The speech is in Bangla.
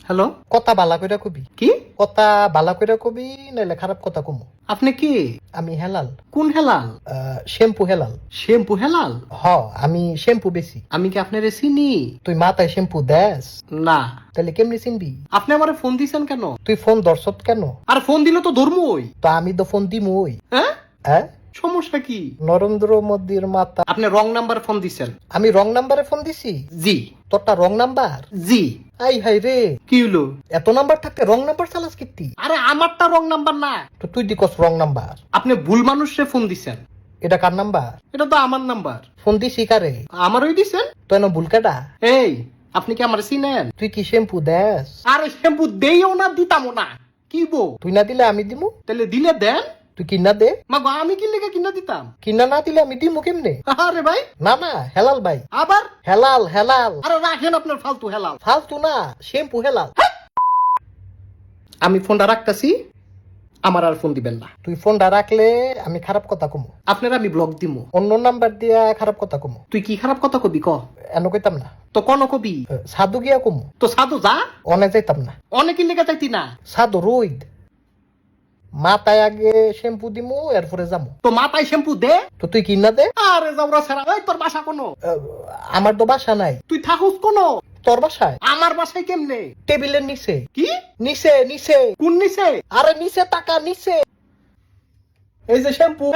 হ্যালো, কথা বালা কইরা কবি। কি কথা বালা কইরা কবি নাইলে খারাপ কথা কমু। আপনি কি? আমি হেলাল। কোন হেলাল? শ্যাম্পু হেলাল। শ্যাম্পু হেলাল? আমি শ্যাম্পু বেশি। আমি কি আপনারে চিনি? তুই মাথায় শ্যাম্পু দেস? না। তাহলে কেমনি চিনবি? আপনি আমারে ফোন দিছেন কেন? তুই ফোন ধরছত কেন? আর ফোন দিলে তো ধর্মই। তো আমি তো ফোন দিমুই। হ্যাঁ, হ্যাঁ, সমস্যা কি? নরেন্দ্র মোদীর মাথা। আপনি রং নাম্বার ফোন দিছেন। আমি রং নাম্বারে ফোন দিছি? জি তোরটা রং নাম্বার? জি। আই হাই রে, কি হলো? এত নাম্বার থাকতে রং নাম্বার চালাস কিত্তি? আরে আমারটা রং নাম্বার না, তো তুই দিকস রং নাম্বার। আপনি ভুল মানুষে ফোন দিছেন। এটা কার নাম্বার? এটা তো আমার নাম্বার। ফোন দিছি কারে? আমারই দিছেন। তো এনে ভুল কাটা? এই, আপনি কি আমার চিনেন? তুই কি শ্যাম্পু দেস? আরে শ্যাম্পু দেইও না, দিতামও না। কি বো? তুই না দিলে আমি দিমু। তাহলে দিলে দেন। তুই কিনা দে। মাগো, আমি কি লেগে কিনা দিতাম? কিনা না দিলে আমি দিমু কেমনে? আরে ভাই, না না, হেলাল ভাই। আবার হেলাল হেলাল। আরে রাখেন আপনার ফালতু হেলাল। ফালতু না, শ্যাম্পু হেলাল। আমি ফোনটা রাখতেছি, আমার আর ফোন দিবেন না। তুই ফোনটা রাখলে আমি খারাপ কথা কমু। আপনার আমি ব্লক দিমু। অন্য নাম্বার দিয়া খারাপ কথা কমু। তুই কি খারাপ কথা কবি ক? এন কইতাম না। তো কোন কবি? সাধু গিয়া কমু। তো সাধু যা, অনে যাইতাম না। অনেকের লেগে চাইতি না। সাধু রইদ। মাথায় আগে শ্যাম্পু দিমু, এরপরে যামু। তো মাথায় শ্যাম্পু দে। তো তুই কিনা দে। আরে যাওরা সারা, ওই তোর বাসা কোনো? আমার তো বাসা নাই। তুই থাকুস কোনো? তোর বাসায়? আমার বাসায় কেমনে? টেবিলের নিচে। কি নিচে নিচে। কোন নিছে? আরে নিচে টাকা নিচে। এই যে শ্যাম্পু।